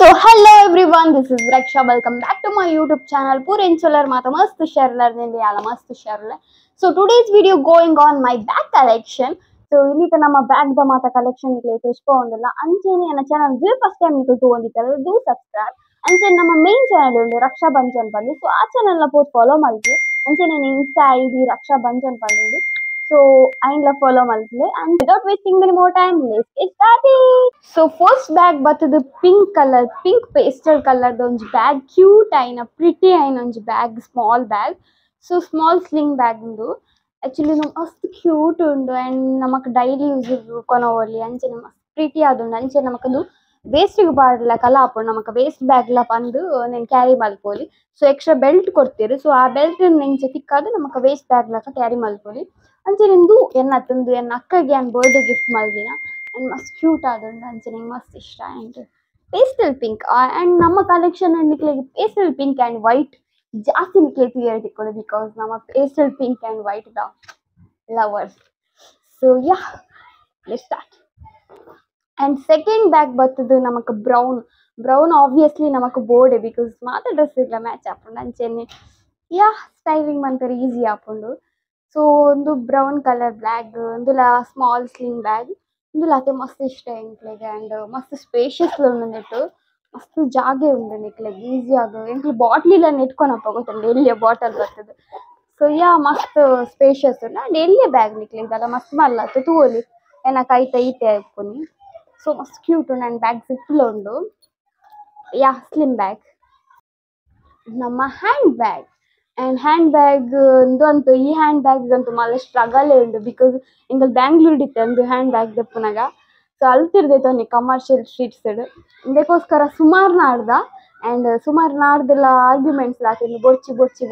So hello everyone, this is Raksha. Welcome back to my YouTube channel. Pure insular mata mast sharlar nindi ala mast sharlar. So today's video going on my bag collection. So innita nama bag da mata collection nikle tishpondilla. Ancheni ana channel the first time nikku togonditare do subscribe. Ancheni nama main channel undi Raksha Banjan Palli. So aa channel la post follow malti. Ancheni nenu Insta ID Raksha Banjan Palli. So I love follow malti. And without wasting any more time, let's get started. So first bag ಬರ್ತದೆ pink colour pink pastel ಕಲರ್ದ ಒಂದು bag cute ಆಯ್ನ pretty ಆಯ್ನ ಒಂದು bag small bag so small sling bag ಉಂದು actually ಮಸ್ತ್ cute ಉಂಡು and ನಮಕ್ daily use ಕೊನೋಲಿ ಅಂಚೆ ಮಸ್ತ್ ಪ್ರಿಟಿ ಆದುಂಡು ಅಂಚೆ ನಮಕದು ವೇಸ್ಟಿಗೆ ಪಾಡ್ಲ ಕಲಾಪುಂಡು ನಮಕ್ ವೇಸ್ಟ್ ಬ್ಯಾಗ್ಲ ಪಂದು నేను ಕ್ಯಾರಿ ಮಲ್ಪೊಲಿ ಸೊ ಎಕ್ಸ್ಟ್ರಾ ಬೆಲ್ಟ್ ಕೊಡ್ತೀರಿ ಸೊ ಆ ಬೆಲ್ಟ್ ನೆಂಚೆ ತಿಕ್ಕಾದು ನಮಕ್ ವೇಸ್ಟ್ ಬ್ಯಾಗ್ಲ ಕ್ಯಾರಿ ಮಲ್ಪೊಲಿ ಅಂಚೆ ನಿಂದು ಎನ್ನತ್ತಂದು ಎನ್ನ ಅಕ್ಕಗೆ ಏನು ಬರ್ಡೇ ಗಿಫ್ಟ್ ಮಲ್ದಿನ and must cute ಆದುಂಡು ಅಂಚನೆ ಮಸ್ತ್ ಇಷ್ಟ and pastel pink and ನಮ್ಮ ಕಲೆಕ್ಷನ್ ನಿಕ್ಲೆ pastel pink and white ಜಾಸ್ತಿ ನಿಕ್ಲೆ ತಿಕ್ಕೊಳ್ಳಿ because ನಮ್ಮ pastel pink and white ದ lovers. So yeah, let's start. And second bag ಬರ್ತದೆ ನಮಕ್ ಬ್ರೌನ್ obviously ನಮಕ್ ಬೋರ್ಡೆ because ಮಾತ ಡ್ರೆಸ್ ಇಲ್ಲ ಮ್ಯಾಚ್ ಆಪುಂಡು ಅಂಚೆನೆ ಯಾ ಸ್ಟೈಲಿಂಗ್ ಮಂತರೆ ಈಸಿ ಆಪುಂಡು. ಸೊ ಒಂದು ಬ್ರೌನ್ ಕಲರ್ ಬ್ಯಾಗ್ ಒಂದುಲ ಸ್ಮಾಲ್ ಸ್ಲಿಂಗ್ ಬ್ಯಾಗ್ ಇಂದುಲಾತೆ ಮಸ್ತ್ ಇಷ್ಟ ಎಂಕ್ಲೆಗೆ ಆ್ಯಂಡ್ ಮಸ್ತ್ ಸ್ಪೇಷಿಯಸ್ ಉಂಡು ಮಸ್ತ್ ಜಾಗೆ ಉಂಡು ನಿಕ್ಲೆಗೆ ಈಸಿ ಆಗ ಎಂಕ್ಲು ಬಾಟ್ಲಿಲ ನೆಟ್ಕೊನಪ್ಪ ಗೊತ್ತುಂಡು ಎಲ್ಲಿಯ ಬಾಟಲ್ ಬರ್ತದೆ ಸೊ ಯಾ ಮಸ್ತ್ ಸ್ಪೇಷಿಯಸ್ ಉಂಡು ಆ್ಯಂಡ್ ಎಲ್ಲಿಯ ಬ್ಯಾಗ್ ನಿಕ್ಲೆಗೆ ಅಲ್ಲ ಮಸ್ತ್ ಮಲ್ಲತ್ತು ತೂವೊಲಿ ಏನ ಕೈತ ಈತೆ ಆಯ್ಪುನಿ ಸೊ ಮಸ್ತ್ ಕ್ಯೂಟ್ ಉಂಡು ಆ್ಯಂಡ್ ಬ್ಯಾಗ್ ಸಿಪ್ಪುಲ ಉಂಡು ಯಾ ಸ್ಲಿಮ್ ಬ್ಯಾಗ್. ನಮ್ಮ hand bag and hand bag ಅಂತೂ ಈ ಹ್ಯಾಂಡ್ ಬ್ಯಾಗ್ ಅಂತೂ ಮಲ್ಲ ಸ್ಟ್ರಗಲೇ ಉಂಡು ಬಿಕಾಸ್ ಎಂಗಲ್ ಬ್ಯಾಂಗ್ಳೂರ್ ಇತ್ತೆ ಒಂದು ಹ್ಯಾಂಡ್ ಬ್ಯಾಗ್ ದೆಪ್ಪುನಾಗ ಸೊ ಅಲ್ತಿರ್ದೈತೆ ಅವನಿಗೆ ಕಮರ್ಷಿಯಲ್ ಸ್ಟ್ರೀಟ್ಸ್ ಇದಕ್ಕೋಸ್ಕರ ಸುಮಾರು ನಾಡ್ದ ಆ್ಯಂಡ್ ಸುಮಾರು ನಾಡ್ದೆಲ್ಲ ಆರ್ಗ್ಯುಮೆಂಟ್ಸ್ ಲಾತಿಂದು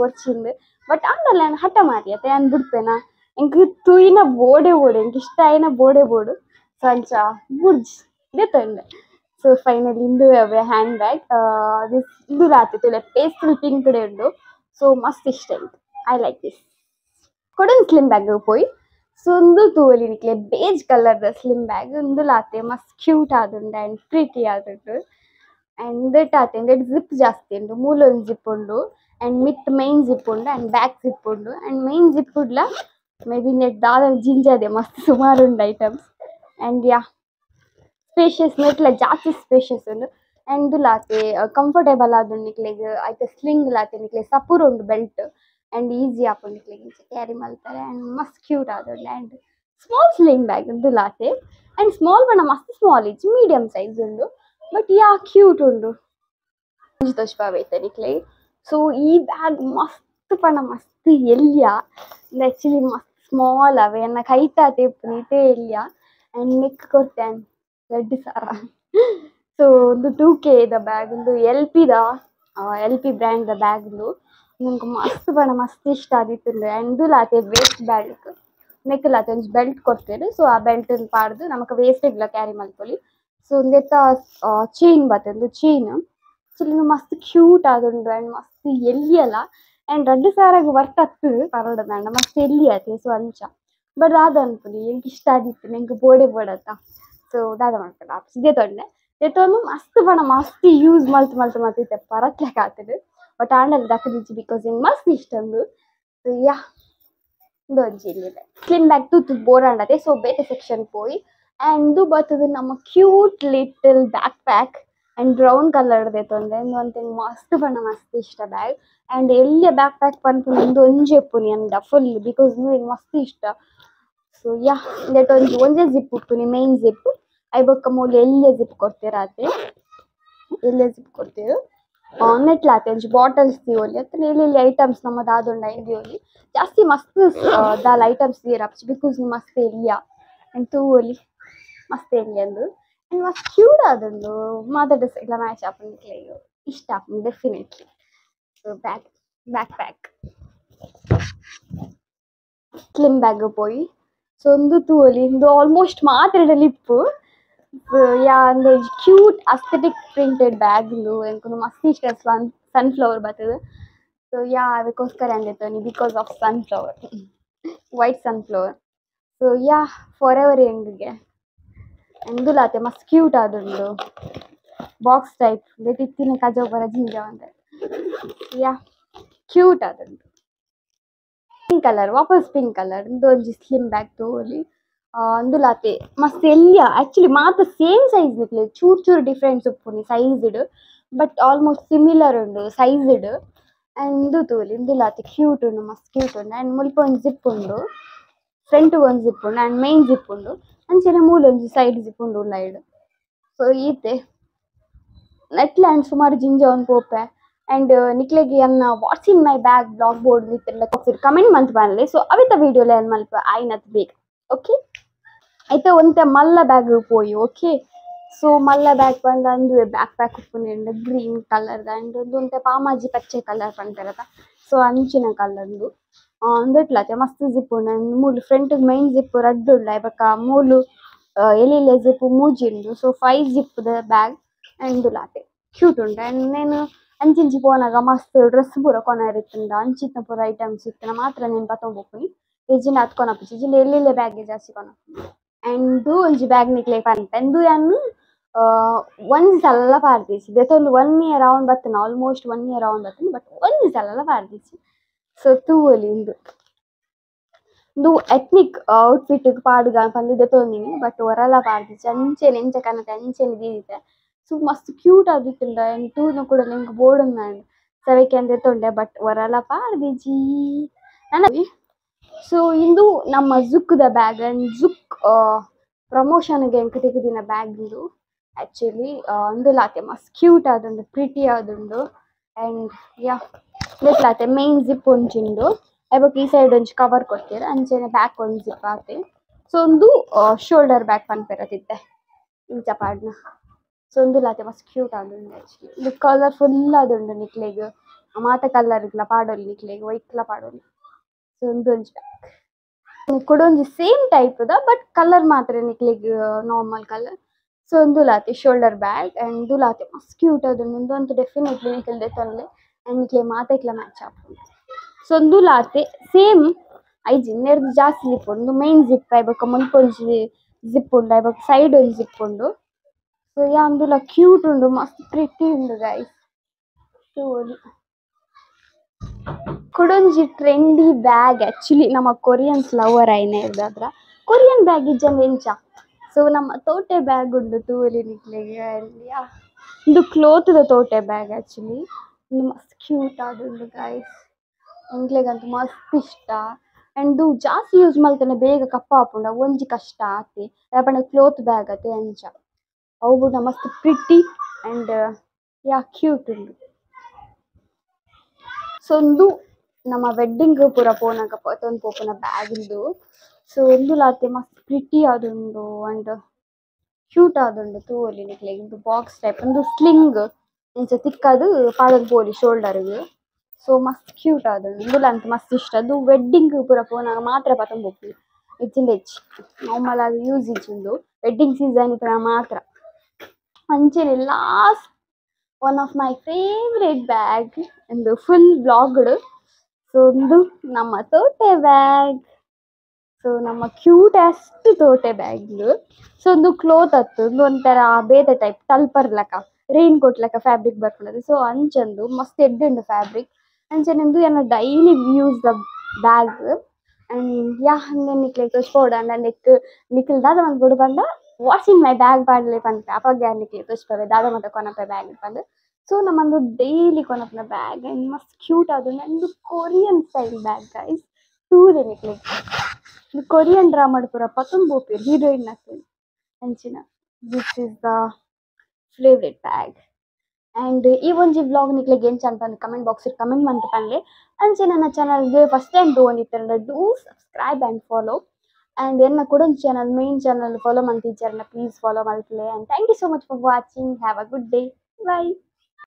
ಬೊರ್ಚಿಂದು ಬಟ್ ಆಮೇಲೆ ನಾನು ಹಠ ಮಾರಿಯತ್ತೆ ನಾನು ಬಿಡ್ಪೇನಾ ಎಂಗೆ ತೂಯಿನ ಬೋಡೆ ಎಂಗೆ ಇಷ್ಟ ಆಯ್ನ ಬೋಡು ಸೊ ಅಂಚ ಬುರ್ಜ್ ಇದೇ ತಂದೆ. ಸೊ ಫೈನಲಿ ಇಂದು ಅವೇ ಹ್ಯಾಂಡ್ ಬ್ಯಾಗ್ ಇದು ಲಾತಿತ್ತು ಪೇಸ್ಟಲ್ ಪಿಂಕ್ ಕಡೆ ಉಂಡು ಸೊ ಮಸ್ತ್ ಇಷ್ಟ ಆಯ್ತು ಐ ಲೈಕ್ ದಿಸ್. ಕೊಡೊಂದು ಸ್ಲಿಮ್ ಬ್ಯಾಗ್ ಪೋಯಿ ಸೊ ಒಂದು ತೂವಲಿ ನಿಕ್ಲೆ ಬೇಜ್ ಕಲರ್ದ ಸ್ಲಿಮ್ ಬ್ಯಾಗ್ ಒಂದು ಲಾತೆ ಮಸ್ತ್ ಕ್ಯೂಟ್ ಆದುಂಡು ಆ್ಯಂಡ್ ಪ್ರಿಟಿ ಆದುಂಡು ಆ್ಯಂಡ್ ಆತೆ ಎಂದೆಟ್ ಜಿಪ್ ಜಾಸ್ತಿ ಉಂಡು ಮೂಲೊಂದು ಜಿಪ್ ಉಂಡು ಆ್ಯಂಡ್ ಮಿತ್ ಮೈನ್ ಜಿಪ್ ಉಂಡು ಆ್ಯಂಡ್ ಬ್ಯಾಕ್ ಜಿಪ್ ಉಂಡು ಆ್ಯಂಡ್ ಮೈನ್ ಜಿಪ್ ಉಡ್ಲ ಮೇ ಬಿ ನೆಟ್ ದಾದ ಜಿಂಜದೆ ಮಸ್ತ್ ಸುಮಾರು ಉಂಡು ಐಟಮ್ಸ್ ಆ್ಯಂಡ್ ಯಾ ಸ್ಪೇಷಿಯಸ್ ನೆಟ್ಲ ಜಾಸ್ತಿ ಸ್ಪೇಷಿಯಸ್ ಉಂಡು ಆ್ಯಂಡ್ ಇದು ಲಾತೆ ಕಂಫರ್ಟೇಬಲ್ ಆದುಂಡು ನಿಕ್ಲೆಗ್ ಐತೆ ಸ್ಲಿಂಗ್ ಲಾತೆ ನಿಕ್ಲೆ ಸಪೂರ್ ಉಂಡು ಬೆಲ್ಟ್ ಆ್ಯಂಡ್ ಈಸಿ ಆಪುಂಡು ನಿಕ್ಲೆಗ್ ಕ್ಯಾರಿ ಮಲ್ತಾರೆ ಆ್ಯಂಡ್ ಮಸ್ತ್ ಕ್ಯೂಟ್ ಆದುಂಡು ಆ್ಯಂಡ್ ಸ್ಮಾಲ್ ಸ್ಲಿಂಗ್ ಬ್ಯಾಗ್ ಇದು ಲಾತೆ ಆ್ಯಂಡ್ ಸ್ಮಾಲ್ ಬಣ್ಣ ಮಸ್ತ್ ಸ್ಮಾಲ್ ಇಜ್ಜಿ ಮೀಡಿಯಮ್ ಸೈಜ್ ಉಂಡು ಬಟ್ ಯಾ ಕ್ಯೂಟ್ ಉಂಡು ತೋಚ್ಪಾವೈತೆ ನಿಕ್ಲೆಗ್. ಸೊ ಈ ಬ್ಯಾಗ್ ಮಸ್ತ್ ಪಣ್ಣ ಮಸ್ತ್ ಎಲ್ಯ ಆ್ಯಕ್ಚುಲಿ ಮಸ್ತ್ ಸ್ಮಾಲ್ ಅವೆ ಎನ್ನ ಕೈತಾತೆ ಇತ್ತೆ ಎಲ್ಯ ಆ್ಯಂಡ್ ನೆಕ್ ಕೊಡ್ತೆ ರೆಡ್ ಸಾರ ಸೊ ಒಂದು 2K ದ ಬ್ಯಾಗ್ ಒಂದು L P brand the bag ನಂಗೆ ಮಸ್ತ್ ಬಣ್ಣ ಮಸ್ತ್ ಇಷ್ಟ ಆದಿತ್ತು ಆ್ಯಂಡ್ ಇದು ಲಾತೆ ವೇಸ್ಟ್ ಬ್ಯಾಗ್ ನೆಕ್ ಲಾತೆ ಒಂದು ಬೆಲ್ಟ್ ಕೊಡ್ತೇವೆ ಸೊ ಆ ಬೆಲ್ಟ್ ಪಾಡ್ದು ನಮಕ್ ವೇಸ್ಟ್ ಇಲ್ಲ ಕ್ಯಾರಿ ಮಲ್ಪೊಲಿ. ಸೊ ಒಂದೆತ್ತ ಚೈನ್ ಬರ್ತದೆ ಚೈನ್ ಆಕ್ಚುಲಿ ಮಸ್ತ್ ಕ್ಯೂಟ್ ಆದುಂಡು ಆ್ಯಂಡ್ ಮಸ್ತ್ ಎಲ್ಲಿಯಲ್ಲ ಆ್ಯಂಡ್ ರೆಡ್ ಸಾರಾಗ ಬರ್ತತ್ತು ಪರಡದಂಡ ಮಸ್ತ್ ಎಲ್ಲಿ ಆತೆ ಸೊ ಅಂಚ ಬಟ್ ದಾದ ಅನ್ಪೊಲಿ ಎಂಗೆ ಇಷ್ಟ ಆದಿತ್ತು ನಂಗೆ ಬೋಡತ್ತ ಸೊ ದಾದ ಮಾಡ್ಕೊಂಡು ಇದೇ ತೊಂಡೆ ತೆತ್ತೊಂದು ಮಸ್ತ್ ಬಣ್ಣ ಮಸ್ತ್ ಯೂಸ್ ಮಲ್ತು ಪರತ್ಲೆಕ್ ಆತದೆ ಬಟ್ ಆಂಡಲ್ಲಿ ದಕ್ಕದಿಚ್ಚಿ ಬಿಕಾಸ್ ಹಿಂಗೆ ಮಸ್ತ್ ಇಷ್ಟ ಅಂದು ಸೊ ಯಾ ಇದು ಒಂಜಿ ಇಲ್ಲಿದೆ ಸ್ಲಿಮ್ ಬ್ಯಾಗ್ ತೂತು ಬೋರ್ ಆಂಡತೆ ಸೊ ಬೇರೆ ಸೆಕ್ಷನ್ ಪೋಯಿ ಆ್ಯಂಡ್ ಇದು ಬರ್ತದೆ ನಮ್ಮ cute little backpack and brown ಕಲರ್ದೆ ತೊಂದೆ ಒಂದು ಮಸ್ತ್ ಬಣ್ಣ ಮಸ್ತ್ ಇಷ್ಟ ಬ್ಯಾಗ್ ಆ್ಯಂಡ್ ಎಲ್ಲಿಯ ಬ್ಯಾಕ್ ಪ್ಯಾಕ್ ಪನ್ಪುನ ಒಂದು ಒಂಜಿ ಎಪ್ಪುನಿ ಅಂದ ಫುಲ್ ಬಿಕಾಸ್ ನಂಗೆ ಮಸ್ತ್ ಇಷ್ಟ. ಸೊ ಯಾ ಇಂದೆಟ್ ಒಂದೇ ಜಿಪ್ ಉಪ್ಪುನಿ ಮೈನ್ ಜಿಪ್ ಐಬೊಕ್ಕ ಮೂಲ ಎಲ್ಲಿಯ ಜಿಪ್ ಕೊಡ್ತೀರಾತೆ ಎಲ್ಲಿಯ ಜಿಪ್ ಕೊಡ್ತೀರು ನೆಟ್ಲಾತೆ ಒಂಜಿ ಬಾಟಲ್ಸ್ ದಿಯೋಲಿ ಅತ್ತ ಎಲ್ಲಿ ಐಟಮ್ಸ್ ನಮ್ಮದು ಆದುಂಡು ಐದಿಯೋಲಿ ಜಾಸ್ತಿ ಮಸ್ತ್ ದಾಲ ಐಟಮ್ಸ್ ದೀರಾಪ್ಚಿ ಬಿಕಾಸ್ ಮಸ್ತ್ ಎಲ್ಲಿಯ ಆ್ಯಂಡ್ ತೂವೊಲಿ ಮಸ್ತ್ ಎಲ್ಲಿಯಂದು ಆ್ಯಂಡ್ ಮಸ್ತ್ ಕ್ಯೂಟ್ ಆದುಂಡು ಮಾದ ಡ್ರೆಸ್ ಎಲ್ಲ ಮ್ಯಾಚ್ ಆಪುಂಡು ಇಷ್ಟ ಆಪುಂಡು definitely. So backpack slim bag ಪೋಯಿ ಸೊ ಒಂದು ತೂವಲಿ ಇಂದು ಆಲ್ಮೋಸ್ಟ್ ಮಾತ್ರ ಲಿಪ್ಪು ಯಾ ಒಂದು ಕ್ಯೂಟ್ ಅಸ್ಥೆಟಿಕ್ ಪ್ರಿಂಟೆಡ್ ಬ್ಯಾಗ್ ಎಂಕು ಮಸ್ತ್ ಇಷ್ಟ ಸನ್ಫ್ಲವರ್ ಬರ್ತದೆ ಸೊ ಯಾ ಅದಕ್ಕೋಸ್ಕರ ಅಂದಿತ್ತು because of sunflower white sunflower so yeah forever ಎಂಗ್ಗೆ ಎಂದುಲಾತೆ ಮಸ್ತ್ ಕ್ಯೂಟ್ ಆದುಂಡು ಬಾಕ್ಸ್ ಟೈಪ್ ತಿತ್ತಿನ ಕಜೋ ಬರ ಜಿಂಜ ಅಂತ ಯಾ ಕ್ಯೂಟ್ ಅದುಂಟು ಪಿಂಕ್ ಕಲರ್ ವಾಪಸ್ ಪಿಂಕ್ ಕಲರ್ ಒಂಜಿ ಸ್ಲಿಮ್ ಬ್ಯಾಗ್ ತೋಲಿ ಅಂದುಲಾತೆ ಮಸ್ತ್ ಎಲ್ಲಿಯ ಆಕ್ಚುಲಿ ಮಾತ ಸೇಮ್ ಸೈಜ್ ನಿಕ್ಲೆ ಚೂರ್ ಚೂರ್ ಡಿಫ್ರೆನ್ಸ್ ಉಪ್ಪುನಿ ಸೈಜ್ಡ್ ಬಟ್ ಆಲ್ಮೋಸ್ಟ್ ಸಿಮಿಲರ್ ಉಂಡು ಸೈಜ್ಡ್ ಅಂಡ್ ತೋಲಿ ಇಂದುಲಾತೆ ಕ್ಯೂಟ್ ಉಂಡು ಮಸ್ತ್ ಕ್ಯೂಟ್ ಉಂಡು ಅಂಡ್ ಮುಲ್ಪ ಒಂದು ಜಿಪ್ ಉಂಡು ಫ್ರಂಟ್ ಒಂದು ಜಿಪ್ ಉಂಡು ಅಂಡ್ ಮೇನ್ ಜಿಪ್ ಉಂಡು ಅಂಚನೆ ಮೂಲ ಒಂಜಿ ಸೈಡ್ ಜಿಪ್ ಉಂಡು ಉಳ್ಳಾಯ್ಡ್ ಸೊ ಈತೆ ನೆಟ್ಲೆ ಅಂಡ್ ಸುಮಾರು ಜಿಂಜ ಒಂದು ಪೋಪೆ ಅಂಡ್ ನಿಕ್ಲೆಗೆ ಅನ್ನ what's in my bag blog board ನಿತ್ತೆಲ್ಲ ಕಮೆಂಟ್ ಮಂತ್ ಬನ್ಲಿ ಸೊ ಅವಿತ ವಿಡಿಯೋಲೆ ಏನು ಮಲ್ಪ ಆಯ್ನತ್ ಬೇಕು ಓಕೆ అయితే ಒಂತೆ ಮಲ್ಲ ಬ್ಯಾಗ್ ಪೋಯಿ ಓಕೆ ಸೊ ಮಲ್ಲ ಬ್ಯಾಗ್ ಪಂಡ ಅಂದು ಬ್ಯಾಕ್ ಪ್ಯಾಕ್ ಉಪ್ಪುಂಡು ಗ್ರೀನ್ ಕಲರ್ ಅಂಡ್ ಒಂತೆ ಪಾಮಾಜಿ ಪಚ್ಚೆ ಕಲರ್ ಪಂತರದ ಸೊ ಅಂಚಿನ ಕಲರ್ದು ಅಂದಟ್ಲತೆ ಮಸ್ತ್ ಜಿಪ್ ಉಂಡು ಮೂಲು ಫ್ರಂಟ್ ಮೈನ್ ಜಿಪ್ ರಡ್ಡ್ ಉಂಡು ಐಬಕ್ಕ ಮೂಲು ಎಲಿಲೆ ಜಿಪ್ ಮೂಜಿಂಡು so 5 zip the bag and ಲಾತೆ ಕ್ಯೂಟ್ ಉಂಡು ಅಂಡ್ నేను ಅಂಚಿಂಚಿ ಪೋನಾಗ ಮಸ್ತ್ ಡ್ರೆಸ್ ಪೂರ ಕೊನರಿತ್ತುಂಡ ಅಂಚಿನ ಪೂರ ಐಟಮ್ಸ್ ಇತ್ತಿನ ಮಾತ್ರ నేను ಬತ್ತೊಂದು ಹೋಗ್ತೀನಿ ಎಜಿನ ಹತ್ತು ಕೊನಪುಜಿ ಎಜಿನ ಎಲ್ಲಿಲೆ ಬ್ಯಾಗ್ ಜಾಸ್ತಿ ಕೊನಪುಜಿ ಅಂಡ್ ಒಂಜಿ ಬ್ಯಾಗ್ ನಿಕ್ಲೆ ಪಂತ ಅಂದು ಯಾನು ಒಂಜಿ ಸಲ ಪಾರ್ದಿಸಿ ದೆತೊಂದು 1 ಇಯರ್ ಅವನ್ ಬತ್ತನ ಆಲ್ಮೋಸ್ಟ್ 1 ಇಯರ್ ಅವನ್ ಬತ್ತನ ಬಟ್ ಒಂಜಿ ಸಲ ಪಾರ್ದಿಸಿ ಸೊ ತೂವೊಲಿ ಇಂದು ಎಥ್ನಿಕ್ ಔಟ್ಫಿಟ್ ಪಾಡುಗ ಪಂದು ದೆತೊಂದಿನಿ ಬಟ್ ಒರಲ ಪಾರ್ದಿಸಿ ಅಂಚೆನೆ ಎಂಚ ಕನತೆ ಅಂಚೆನೆ ದೀದಿತೆ ಸೊ ಮಸ್ತ್ ಕ್ಯೂಟ್ ಆಗಿತ್ತುಂಡ ಅಂಡ್ ತೂನು ಕೂಡ ನಿಂಗೆ ಬೋರ್ಡ್ ಉಂಡು ಸವೆಕೆ ಅಂದ್ರೆ ತೊಂಡೆ ಬಟ್ ಒರಲ ಪಾರ್ದಿಜಿ ಸೊ ಇಂದು ನಮ್ಮ ಜುಕ್ದ ಬ್ಯಾಗ್ ಅಂಡ್ ಜುಕ್ ಪ್ರಮೋಷನ್ಗೆ ಎಂಕ್ ತೆಗೆದಿನ ಬ್ಯಾಗ್ ಇದು ಆಕ್ಚುಲಿ ಅಂದುಲಾತೆ ಮಸ್ತ್ ಕ್ಯೂಟ್ ಆದುಂಡು ಪ್ರಿಟಿ ಆದುಂಡು ಅಂಡ್ ಯಾ ಲಾತೆ ಮೇನ್ ಜಿಪ್ ಒಂಜಿಂಡು ಐಬಕ್ ಈ ಸೈಡ್ ಒಂಜಿ ಕವರ್ ಕೊಡ್ತೀರ ಅಂಚೆನೆ ಬ್ಯಾಕ್ ಒಂದು ಜಿಪ್ ಆತೆ ಸೊ ಒಂದು ಶೋಲ್ಡರ್ ಬ್ಯಾಗ್ ಪನ್ಪೆರತಿತ್ತೆ ಇಂಚ ಪಾಡ್ನ ಸೊ ಒಂದುಲಾತೆ ಮಸ್ತ್ ಕ್ಯೂಟ್ ಆದುಂಡು ಆಕ್ಚುಲಿ ಇದು ಕಲರ್ ಫುಲ್ ಆದುಂಡು ನಿಕ್ಲೆಗ್ ಮಾತ ಕಲರ್ ಇಗ್ಲ ಪಾಡೋಲಿ ನಿಕ್ಲೆಗ್ ವೈಟ್ಲ ಪಾಡೋಲಿ ಸೊ ಒಂದೊಂಜಿ ಬ್ಯಾಗ್ ಕೊಡೊಂಜಿ same type the but colour ಮಾತ್ರ ನಿಕ್ಲೆಗ್ ನಾರ್ಮಲ್ ಕಲರ್ ಸೊ ಒಂದುಲಾತೆ ಶೋಲ್ಡರ್ ಬ್ಯಾಗ್ ಅಂಡ್ ದುಲಾತೆ ಮಸ್ತ್ ಕ್ಯೂಟ್ ಆದುಂಡು ಉಂದು ಡೆಫಿನೆಟ್ಲಿ ನಿಕ್ಲೆ ದೆತ್ತೊನ್ಲೆ ಅಂಡ್ ನಿಕ್ಲೆ ಮಾತ ಇಕ್ಲ ಮ್ಯಾಚ್ ಆಪುಂಡು ಸೊ ಒಂದುಲಾತೆ ಸೇಮ್ ಐಜಿ ಇನ್ನೆರ್ದು ಜಾಸ್ತಿ ಜಿಪ್ ಉಂಡು ಮೇನ್ ಜಿಪ್ ಐಬಕ್ಕ ಮುಲ್ಪ ಒಂಜಿ ಜಿಪ್ ಉಂಡು ಐಬಕ್ಕ ಸೈಡ್ ಒಂಜಿ ಜಿಪ್ ಉಂಡು ಸೊ ಯಾ ಅಂದುಲ ಕ್ಯೂಟ್ ಉಂಡು ಮಸ್ತ್ ಪ್ರಿಟಿ ಉಂಡು ಗೈಸ್ ಸೊ ಕೊಡೊಂಜಿ ಟ್ರೆಂಡಿ ಬ್ಯಾಗ್ ಆಕ್ಚುಲಿ ನಮ್ಮ ಕೊರಿಯನ್ಸ್ ಲವರ್ ಐನ ಇರ್ದಾದ್ರ ಕೊರಿಯನ್ ಬ್ಯಾಗ್ ಇಜ್ಜಂದು ಎಂಚ ಸೊ ನಮ್ಮ ತೋಟೆ ಬ್ಯಾಗ್ ಉಂಡು ತೂವೊಲಿ ನಿಕ್ಲೆಗ್ ಇದು ಕ್ಲೋತ್ ದ ತೋಟೆ ಬ್ಯಾಗ್ ಆಕ್ಚುಲಿ ಇದು ಮಸ್ತ್ ಕ್ಯೂಟ್ ಆದುಂಡು ಗೈಸ್ ಎಂಕ್ಲೆಗಂತೂ ಮಸ್ತ್ ಇಷ್ಟ ಅಂಡ್ ಜಾಸ್ತಿ ಯೂಸ್ ಮಲ್ತನೆ ಬೇಗ ಕಪ್ಪ ಆಪುಂಡು ಒಂಜಿ ಕಷ್ಟ ಆತಿ ಯಾಪಂಡ ಕ್ಲೋತ್ ಬ್ಯಾಗ್ ಅತೆ ಅಂಚ ಅವು ಬುಡ ಮಸ್ತ್ ಪ್ರಿಟಿ ಅಂಡ್ ಯಾ ಕ್ಯೂಟ್ ಉಂಡು ಸೊ ಒಂದು ನಮ್ಮ ವೆಡ್ಡಿಂಗ್ ಪೂರ ಪೋನಾಗ ಪತೊಂದು ಪೋಪುನ ಬ್ಯಾಗ್ ಇಂದು ಸೊ ಒಂದುಲಾತೆ ಮಸ್ತ್ ಪ್ರಿಟಿ ಆದುಂಡು ಅಂಡ್ ಕ್ಯೂಟ್ ಆದುಂಡು ತೂವೊಲಿ ನಿಕ್ಲೆಗ್ ಇದು ಬಾಕ್ಸ್ ಟೈಪ್ ಒಂದು ಸ್ಲಿಂಗ್ ಇಂಚ ತಿಕ್ಕದು ಪಾಡೊಂದು ಪೋಲಿ ಶೋಲ್ಡರ್ಗ್ ಸೊ ಮಸ್ತ್ ಕ್ಯೂಟ್ ಆದುಂಡು ಇಂದುಲಂತ ಮಸ್ತ್ ಇಷ್ಟ ಅದು ವೆಡ್ಡಿಂಗ್ ಪೂರ ಪೋನಾಗ ಮಾತ್ರ ಪತೊಂದು ಪೋಪುನಿ ಹೆಚ್ಚಿಂದ ಹೆಚ್ಚು ನಾರ್ಮಲ್ ಆಗಿ ಯೂಸ್ ಇಜ್ಜುಂಡು ವೆಡ್ಡಿಂಗ್ ಸೀಸನ್ ಪೂರ ಮಾತ್ರ ಅಂಚೆನೆ last one of my favourite bag ಎಂದು ಫುಲ್ ಬ್ಲಾಗ್ಡ್ ಸೊ ಒಂದು ನಮ್ಮ ತೋಟೆ ಬ್ಯಾಗ್ ಸೊ ನಮ್ಮ ಕ್ಯೂಟೆಸ್ಟ್ ತೋಟೆ ಬ್ಯಾಗ್ ಸೊ ಒಂದು ಕ್ಲೋತ್ ಅತ್ತು ಒಂಥರ ಬೇತೆ ಟೈಪ್ ಟಲ್ಪರ್ ಲೆಕ್ಕ ರೈನ್ ಕೋಟ್ ಲೆಕ್ಕ ಫ್ಯಾಬ್ರಿಕ್ ಬರ್ಕೊಳ್ಳೋದು ಸೊ ಅಂಚಂದು ಮಸ್ತ್ ಎಡ್ಡುಂಡು ಫ್ಯಾಬ್ರಿಕ್ ಅಂಚನೆಂದು ಏನ daily use the bag and yeah ಹಂಗೆ ನಿಕ್ಲೆ ತೋಚ್ಪೋಡು ಅಂಡ ನಿಕ್ಲ್ ದಾದ ಮಂತ್ ಬುಡು ಪಂಡ ವಾಟ್ಸ್ ಇನ್ ಮೈ ಬ್ಯಾಗ್ ಪಾಡ್ಲೆ ಪಂತ ಅಪಗ ನಿಕ್ಲೆ ತೋಚ್ಪವೆ ದಾದ ಮಂತ ಕೊನಪೆ ಬ್ಯಾಗ್ ಪಂದ್ ಸೊ ನಮ್ಮಂದು ಡೈಲಿ ಕೊನಪನ ಬ್ಯಾಗ್ ಅಂಡ್ ಮಸ್ತ್ ಕ್ಯೂಟ್ ಆದುಂಡು and Korean style bag guys ತೂದೆ ನಿಕ್ಲೆ ಕೊರಿಯನ್ ಡ್ರಾಮಾಡ್ ಪೂರ ಪತೊಂದು ಪೋಪೆರ್ ಹೀರೋಯಿನ್ ಅಕ್ಲೆಗ್ ಅಂಚಿನ this is the favourite bag and ಈ ಒಂಜಿ ವ್ಲಾಗ್ ನಿಕ್ಲೆಗ್ ಎಂಚ ಅನ್ಪಂದ್ ಕಮೆಂಟ್ ಬಾಕ್ಸ್ ಕಮೆಂಟ್ ಮಂತ್ ಪನ್ಲೆ ಅಂಚೆ ನನ್ನ ಚಾನಲ್ಗೆ ಫಸ್ಟ್ ಟೈಮ್ ತಗೊಂಡಿತ್ತಂದ್ರೆ do subscribe and follow and ಎನ್ನ ಕೊಡೊಂದು ಚಾನಲ್ ಮೇನ್ ಚಾನಲ್ ಫಾಲೋ ಮಂತಿಜ್ಜರ್ನ please follow ಮಲ್ಪಲೆ and thank you so much for watching have a good day by